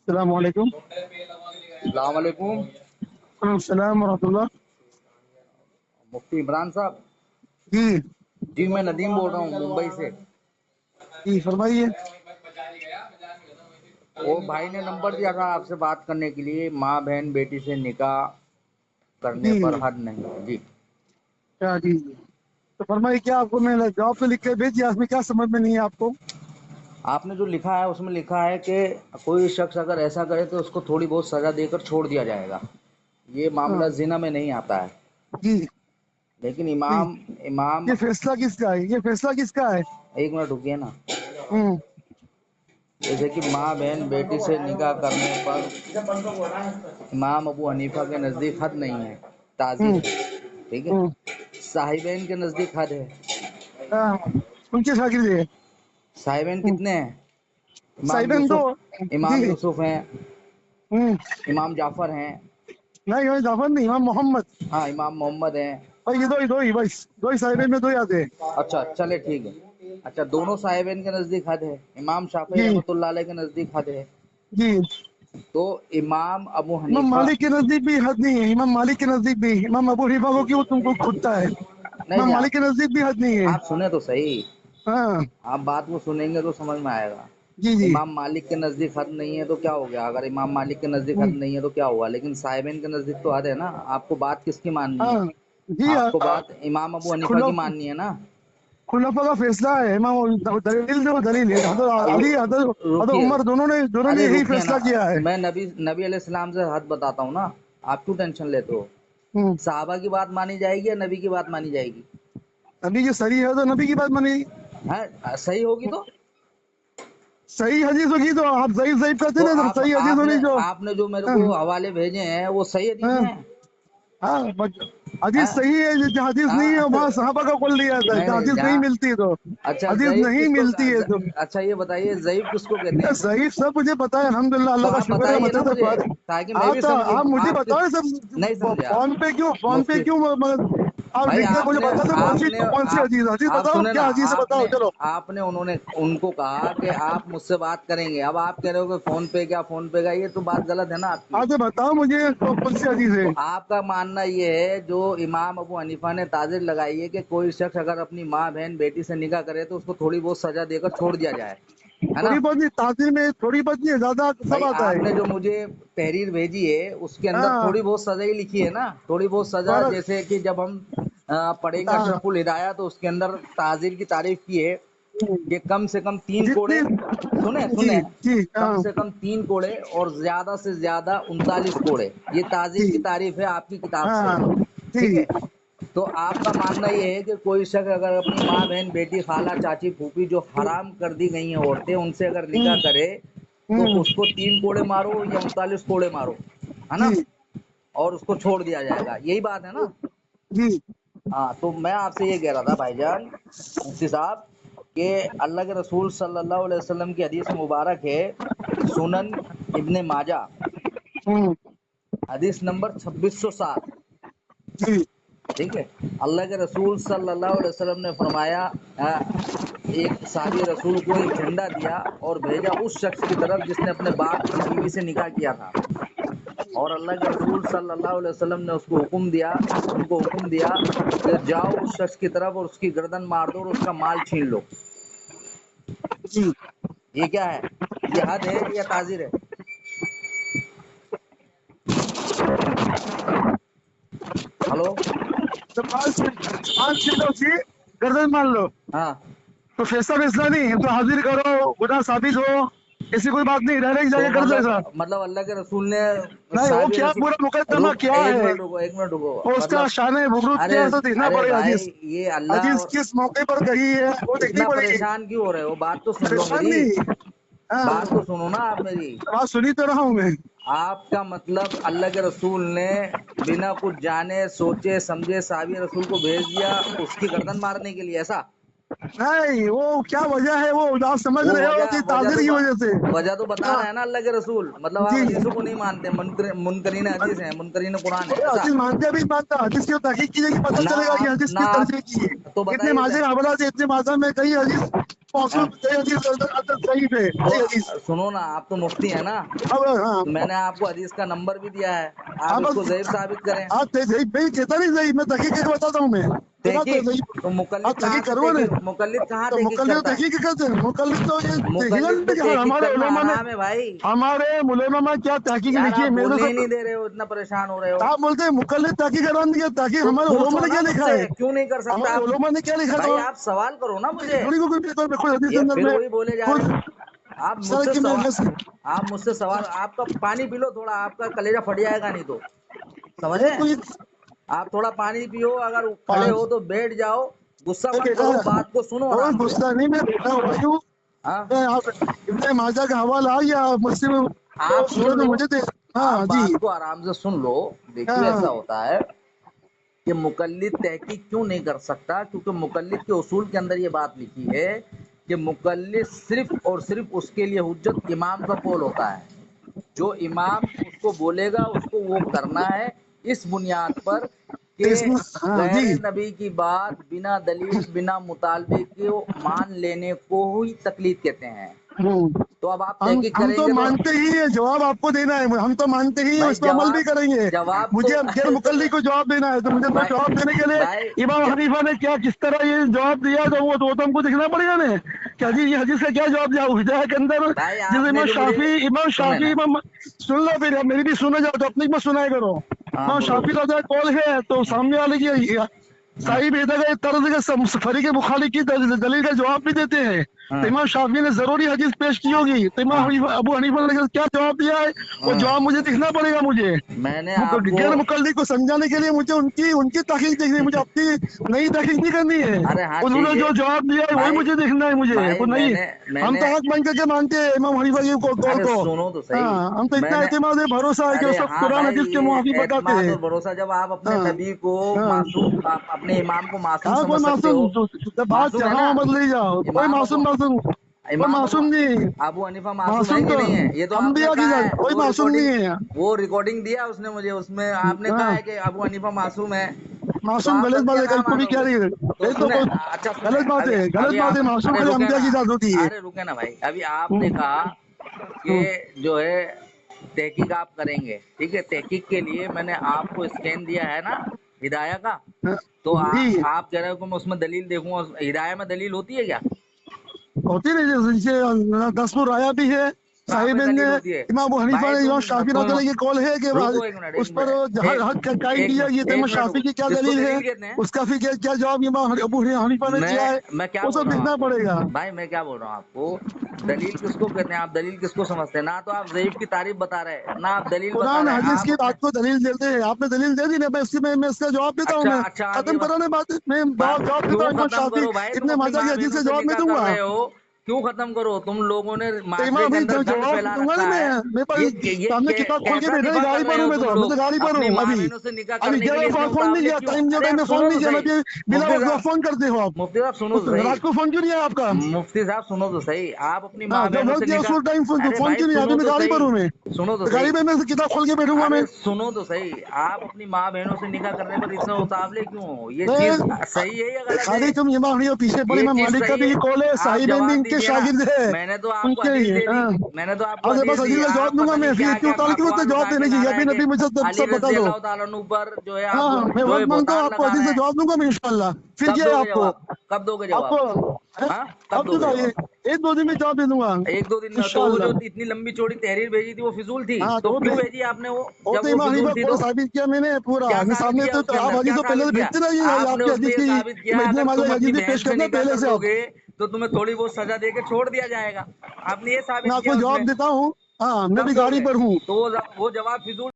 السلام علیکم۔ السلام علیکم السلام ورحمۃ اللہ۔ مفتی عمران صاحب، جی جی میں ندیم بول رہا ہوں ممبئی سے۔ جی فرمائیے۔ وہ بھائی نے نمبر دیا تھا آپ سے بات کرنے کے لیے، ماں بہن بیٹی سے نکاح کرنے جی پر حد نہیں ہے جی۔ کیا جی جی تو فرمائیے، کیا آپ کو میں جواب پہ لکھ کے بھیجی، اس میں کیا سمجھ میں نہیں ہے آپ کو؟ آپ نے جو لکھا ہے اس میں لکھا ہے کہ کوئی شخص اگر ایسا کرے تو اس کو تھوڑی بہت سزا دے کر چھوڑ دیا جائے گا، یہ ہاں معاملہ زنا میں نہیں آتا ہے۔ جی لیکن جی، امام یہ فیصلہ کس کا ہے؟ یہ فیصلہ کس کا ہے؟ ایک منٹ رکیے نا۔ ہوں جیسے کہ ماں بہن بیٹی سے نکاح کرنے پر امام ابو حنیفہ کے نزدیک حد نہیں ہے، تعزیر ہوں ہے، ٹھیک ہے۔ ہوں صاحبین کے نزدیک حد ہے۔ ہاں، ان کے شاگرد ہے۔ صاحبین کتنے ہیں؟ صاحبین تو امام جی یوسف ہیں، ہوں امام جعفر ہیں، نہیں، امام جعفر نہیں، امام محمد۔ ہاں امام محمد ہیں۔ بھائی یہ دو ہی، بس دو ہی صاحبین میں دو ہی آتے ہیں۔ اچھا چلے ٹھیک ہے۔ اچھا دونوں صاحبین کے نزدیک حد ہے، امام شافعی جی رحمۃ اللہ علیہ کے نزدیک حد ہے، جی، تو امام ابو امام حنیفہ مالک کے نزدیک بھی حد نہیں ہے، امام مالک کے نزدیک بھی، امام ابو حنیفہ کو کیوں تم کو کھٹتا ہے؟ نہیں امام نہیں، مالک کے نزدیک بھی حد نہیں ہے۔ آپ سنیں تو صحیح، ہاں آپ بات کو سنیں گے تو سمجھ میں آئے گا۔ جی جی امام مالک کے نزدیک حد نہیں ہے تو کیا ہو گیا؟ اگر امام مالک کے نزدیک حد نہیں ہے تو کیا ہوا؟ لیکن صاحبین کے نزدیک تو حد ہے نا۔ آپ کو بات کس کی ماننی ہے؟ ہاں جی، آپ کو بات امام ابو حنیفہ کی ماننی ہے نا۔ خلفاء کا فیصلہ ہے، امام دلیل جو دلیل ہے، حضرت علی حضرت رکیے، عمر دونوں نے ارے یہی رکیے نا، فیصلہ کیا ہے۔ میں نبی علیہ السلام سے حد بتاتا ہوں نا، آپ کیوں ٹینشن لیتے ہو؟ ہوں، صحابہ کی بات مانی جائے گی یا نبی کی بات مانی جائے گی؟ نبی کی صحیح ہے تو نبی کی بات مانی۔ ہے صحیح ہوگی تو صحیح حدیث ہوگی تو آپ ضعیف ضعیف کرتے تو نا، آپ صحیح حدیث آپ نے ہونی جو۔ آپ نے جو میرے ہاں کو حوالے بھیجے ہیں وہ صحیح حدیث ہاں ہیں؟ ہاں، حدیث ہاں صحیح ہے، جو حدیث نہیں ہے وہاں صحابہ کا قول دیا تھا، نہیں جو نہیں حدیث نہیں جہاں، ملتی تو اچھا حدیث ضعیف نہیں کس کو، ملتی ہے تو اچھا یہ بتائیے ضعیف کس کو کہتے ہیں؟ ضعیف سب مجھے پتا ہے، الحمدللہ، تو اللہ کا آپ شکر ہے، بتائیے نا مدد مجھے ہے۔ تاکہ میں بھی سمجھوں۔ آپ مجھے آپ بتاؤ نہیں سب سمجھے آپ فون پہ مفتی کیوں آپ بھائی، لکھ کے مجھے بتا دو کون سی حدیث حدیث آپ بتاؤ، سنیں نا، کیا حدیث ہے بتاؤ چلو۔ آپ نے ان کو کہا کہ آپ مجھ سے بات کریں گے، اب آپ کہہ رہے ہو کہ فون پہ کا، یہ تو بات غلط ہے نا آپ کی۔ آج بتاؤ مجھے کون سی حدیث ہے۔ تو آپ کا ماننا یہ ہے، جو امام ابو حنیفہ نے تعزیر لگائی ہے کہ کوئی شخص اگر اپنی ماں بہن بیٹی سے نکاح کرے تو اس کو تھوڑی بہت سزا دے کر چھوڑ دیا جائے، ہے نا؟ تھوڑی بہت نہیں، تعطیل میں تھوڑی بہت نہیں، زیادہ سب بھائی آتا آپ نے ہے۔ جو مجھے تحریر بھیجی ہے اس کے اندر ہاں تھوڑی بہت سزا ہی لکھی ہے نا، تھوڑی بہت سزا، فرق، جیسے کہ جب ہم پڑھیں گے ہاں اشرف الہدایہ تو اس کے اندر تعزیر کی تعریف کی ہے کہ کم سے کم 3 کوڑے، جتنی جی سنیں جی کم ہاں سے کم 3 کوڑے اور زیادہ سے زیادہ 39 کوڑے، یہ تعزیر جی کی تعریف ہے آپ کی کتاب سے، ہاں ٹھیک جی ہے؟ تو آپ کا ماننا یہ ہے کہ کوئی شخص اگر اپنی ماں بہن بیٹی خالہ چاچی پھوپھی جو حرام کر دی گئی ہیں عورتیں، ان سے اگر نکاح کرے تو اس کو 3 کوڑے مارو یا 39 کوڑے مارو، ہے نا؟ جی اور اس کو چھوڑ دیا جائے گا، یہی بات ہے نا؟ جی ہاں تو میں آپ سے یہ کہہ رہا تھا بھائی جان مفتی صاحب کہ اللہ کے رسول صلی اللہ علیہ وسلم کی حدیث مبارک ہے، سنن ابن ماجہ حدیث نمبر 2607، جی ٹھیک ہے؟ اللہ کے رسول صلی اللہ علیہ وسلم نے فرمایا، ایک صحابی رسول کو ایک جھنڈا دیا اور بھیجا اس شخص کی طرف جس نے اپنے باپ کی بیوی سے نکاح کیا تھا، اور اللہ کے رسول صلی اللہ علیہ وسلم نے ان کو حکم دیا کہ جاؤ اس شخص کی طرف اور اس کی گردن مار دو اور اس کا مال چھین لو۔ جی یہ کیا ہے؟ یہ حد ہے یا تعزیر ہے؟ ہلو، تو پانچ چیزوں کی گردن مان لو ہاں تو فیصلہ نہیں تو حاضر کرو، گناہ ثابت ہو، ایسی کوئی بات نہیں، ڈائریکٹ جا تو کے کر دو ایسا۔ مطلب اللہ کے رسول نے نہیں، وہ صحابی کیا رسول، پورا مقدمہ کیا ایک ہے، منٹ رکو ایک منٹ رکو، وہ اس کا مطلب شان وجود کیا ہے تو دیکھنا ارے پڑے گا حدیث، بھائی یہ اللہ، حدیث اور کس موقع پر کہی ہے وہ دیکھنی اتنا پڑے گی۔ پریشان کیوں ہو رہے ہو؟ بات تو سن لو پریشان میری، نہیں، ہاں بات تو سنو نا آپ میری۔ بات سنی تو رہا ہوں میں۔ آپ کا مطلب اللہ کے رسول نے بنا کچھ جانے سوچے سمجھے صحابی رسول کو بھیج دیا اس کی گردن مارنے کے لیے، ایسا؟ نہیں، وہ کیا وجہ ہے وہ آپ سمجھ وہ رہے ہو کہ تعزیر کی وجہ سے۔ وجہ تو بتا ہاں رہے ہیں نا اللہ کے رسول، مطلب آپ جی، حدیثوں کو نہیں مانتے، منکرین حدیث ہیں، منکرین قرآن ہے، ایسا؟ حدیث مانتے بھی مانتا، حدیث کی تحقیق کیجیے کہ پتہ نہ چلے گا کہ آپ حدیث نہ کس آپ درجے کی ہے۔ تو اتنے بتائیے ماجر حوالہ سے، اتنے ماجر میں کئی حدیث मौसूल ज़ईफ़ है, सही हदीस। सुनो ना, आप तो मुफ्ती है ना, अब हाँ, तो मैंने आपको हदीस का नंबर भी दिया है, आप आप इसको ज़ईफ़ साबित करें। आप ज़ईफ़ नहीं कहता, नहीं ज़ईफ़, मैं तहकीक करके बताता हूँ मैं। देखा तो तहकीक, ज़ईफ़, तो मुकल्लिद आप कहाँ तहकीक से करो ना, मुकल्लिद कहाँ तो तहकीक मुकल्लिद करता है? तहकीक करते हैं, मुकल्लिद तो ये मुकल्लिद पे तहकीक तहकीक हमारे करना उलेमा ने, हराम है भाई। हमारे उलेमा में क्या तहकीक यार लिखी आप है, मेरे बोलने तो ही नहीं दे रहे हो, इतना परेशान हो रहे हो। आप बोलते हैं मुकल्लिद तहकीक कराने की, तहकीक तो हमारे उलेमा पूछो ने ना क्या लिखा मुझसे, है, क्यों नहीं कर सकता हमारे आप? उलेमा ने क्या लिखा भाई था, आप सवाल करो ना मुझे, थोड़ी को खुद हदीस के ये अंदर फिर में वही बोले जा खुद रहे हो। आप सर मुझसे की सवाल, आप मुझसे सवाल, आपका पानी पी लो थोड़ा, आपका कलेजा फट जाएगा नहीं तो, समझे? कोई आप थोड़ा पानी पियो, अगर खड़े हो पाँच तो बैठ जाओ, गुस्सा मत बेटा, करो, बात को सुनो कोई आराम से। गुस्सा नहीं, मैं बैठा हुआ हूँ, हाँ, मैं आप इब्ने माजा का हवाला या मुस्लिम आप तो सुन सूरत में लो, मुझे दे। आप हाँ जी, बात को आराम से सुन लो। देखिए ऐसा हाँ होता है कि मुकल्लिद तहकीक क्यों नहीं कर सकता, क्योंकि मुकल्लिद के उसूल के अंदर ये बात लिखी है कि मुकल्लिद सिर्फ और सिर्फ उसके लिए हुज्जत इमाम का कौल होता है, जो इमाम उसको बोलेगा उसको वो करना है, इस बुनियाद पर कि इसमें हाँ गैर जी, नबी की बात बिना दलील बिना मुतालबे के मान लेने को ही तकलीद कहते हैं। हम्म। तो अब आप हम तहकीक हम तो करेंगे तो मानते ही है, जवाब आपको देना है, हम तो मानते ही है, भाई उस पर अमल भी करेंगे। जवाब मुझे तो अब गैर मुकल्ली को जवाब देना है, तो मुझे तो भाई जवाब देने के लिए भाई इमाम हनीफा ने क्या किस तरह ये जवाब दिया, तो हमको देखना पड़ेगा ना कि हदीस, ये हदीस का क्या जवाब दिया हिदाया के अंदर। भाई जैसे आपने जो मुझे इमाम सुने शाफी ना, इमाम, सुन लो फिर मेरी भी सुनो, जाओ तो अपनी मत सुनाया करो। हाँ इमाम बोलो। शाफी का कॉल है, तो सामने वाले की हाँ साहिब इधर तर्ज के फरीक बुखारी की दलील का जवाब भी देते हैं। तो हाँ इमाम शाफी ने जरूरी हदीस पेश की होगी, तो हाँ अबू हनीफा ने क्या जवाब दिया है, वो हाँ। जवाब मुझे दिखना पड़ेगा। मुझे मैंने आपको, गैर मुकल्लिद को समझाने के लिए मुझे उनकी उनकी तहकीक देखनी है, मुझे अपनी नई तहकीक नहीं करनी है। अरे हाँ उन्होंने ठीक है जो जवाब दिया है वही भाई। मुझे देखना है, मुझे भाई वो नहीं। मैंने हम मैंने तो आंख बंद करके मानते हैं इमाम हनीफा की कौल अरे को। सुनो तो सही, हाँ, हम तो इतना मैंने, एतमाद है, भरोसा है कि वो अरे सब हाँ कुरान भाई, हदीस के ये मुआफिक बताते एतमाद हैं। और भरोसा, जब आप अपने हाँ नबी को हाँ, मासूम, आप अपने इमाम को मासूम कहा कोई समझ सकते मासूम, हो, बात मासूम है जहाँ ना? मत ले जाओ, कोई इमाम मासूम मासूम, कोई इमाम मासूम नहीं। अबू हनीफा मासूम है मासूम कि तो नहीं है? ये तो आपने अंबिया की कहा है, कोई मासूम नहीं है। वो रिकॉर्डिंग दिया उसने मुझे, उसमें आपने कहा हाँ, है कि अबू हनीफा मासूम है। तो मासूम आप गलत बात तज़किया है, कहाँ कल को भी क्या मानोगे? नहीं है, तो ये तो सुने, कोई अच्छा सुने, गलत बात अभी है, गलत अभी बात है, आप, मासूम अरे खाली रुके अंबिया ना, की इजाजत होती है। अरे रुके ना भाई, अभी आपने हम्म, कहा हम्म, कि जो है तहकीक आप करेंगे, ठीक है, तहकीक के लिए मैंने आपको स्कैन दिया है ना हिदाया का, हाँ, तो जी, आप कह रहे हो कि मैं उसमें दलील देखूंगा, हिदाया में दलील होती है क्या? होती नहीं, जैसे दसपुर आया भी है, कहाँ पे साहिब ने दलील होती है? इमाम अबू हनीफा भाई ने, इमाम शाफी तुम की कॉल है कि रुको एक मिनट, उस पर हर हद का कायम एक किया, मिनट, ये तो एक इमाम मिनट शाफी रुको, की क्या किसको दलील है, दलील कहते हैं? उसका फिर क्या जवाब इमाम अबू हनीफा ने दिया है, मैं क्या वो बोल सब रहा हूँ देखना आपको, पड़ेगा। भाई मैं क्या बोल रहा हूँ आपको, दलील किसको कहते हैं? आप दलील किसको समझते हैं? ना तो आप ज़ईफ की तारीफ बता रहे हैं, ना आप दलील बता कुरान रहे हैं, हदीस आप की अपने, बात को दलील देते हैं, आपने दलील दे दी ना, मैं इसका जवाब देता हूँ, अच्छा मैं अच्छा आगे खत्म करो ना बात, मैं जवाब देता क्यों हूँ, इमाम खत्म शाफी करो भाई, तुम इतने अपनी माजा की माँ हदीस बहनों से से जवाब मैं निकाह कर दूंगा। रहे हो, क्यों खत्म करो? तुम लोगों ने तो माशरे इमाम के भी अंदर गंद जवाब फैला दूंगा ना, रखा है। मैं पर सामने किताब खोल के ऐसा बैठा, दिफा कर गाड़ी रहे पर हूँ, हो मैं तुम तो लोग गाड़ी पर अपनी हूँ माँ अभी। बहनों से निकाह अभी करने के लिए क्या इतने फोन नहीं उतावले किया, क्यों? टाइम दिया, अरे आप टाइम में फोन सुनो नहीं तो किया ना, सही, बिना मुफ्ती वजह साहब, फोन करते हो आप। मुफ्ती साहब सुनो तो सही, रात को फोन क्यों नहीं है आपका? मुफ्ती साहब सुनो तो सही, आप अपनी हाँ, माँ जब बहनों वक्त से दिया उस निकाह, टाइम अरे फोन भाई क्यों नहीं है? अभी सुनो मैं तो गाड़ी पर सही, हूँ, मैं सुनो तो तो गाड़ी सही, में मैं किताब खोल के बैठूंगा मैं। अरे सुनो तो सही, आप अपनी माँ बहनों से निकाह करने पर इतना उतावले क्यों हो? ये चीज मैं सही है या गलत है? खाली तुम ये मांग रही हो पीछे पड़ी, ये मैं चीज मालिक का सही भी है? कॉल है, आप साहिब भी जवाब इनके दीजिए ना, शागिर्द है, मैंने तो आपको उनके हदीस ही दे दी, हाँ। मैंने तो आपको आज हदीस बस दी, अजीज का जवाब आप दूंगा पता मैं, नहीं फिर क्या इतनी क्या उतावली की अफवाह जरूरत है उठा जवाब के देने ला की, रहा अभी है कि नबी मुझे अली सब बता रजी दो। अल्लाह तआला अन्हु पर जो है आप हाँ, मैं जो है वक्त मांगता हूँ, बोहतान आपको लगा अजीज रहे से हैं। जवाब दूंगा मैं इंशाल्लाह, फिर कब क्या है दोगे आपको, जवाब? कब दोगे जवाब? आपको हाँ, कब अब तो दोगे जवाब? एक दो दिन में जवाब दे दूंगा एक दो दिन में? तो वो जो इंशाल्लाह। इतनी लंबी चौड़ी तहरीर भेजी थी वो फिजूल थी, हाँ, तो क्यों भेजी आपने वो, वो जब तो वो इमाम फिजूल हनीफा थी को तो? साबित किया मैंने पूरा, क्या साबित सामने किया तो उसके आप अंदर, हदीस क्या तो पहले साबित से किया? भेजते रहिए, आपने आपकी हदीस उसमें ये की साबित किया इतने अगर माजा तुम अपनी हदीस बहन पेश से करना निकाह पहले कर से आप। लोगे तो तुम्हें थोड़ी बहुत सजा दे के छोड़ दिया जाएगा, आपने ये मैं साबित किया आपको जवाब उसमें। देता हूँ, हाँ, मैं कब भी गाड़ी दोगे? पर हूँ। तो वो जवाब फिजूल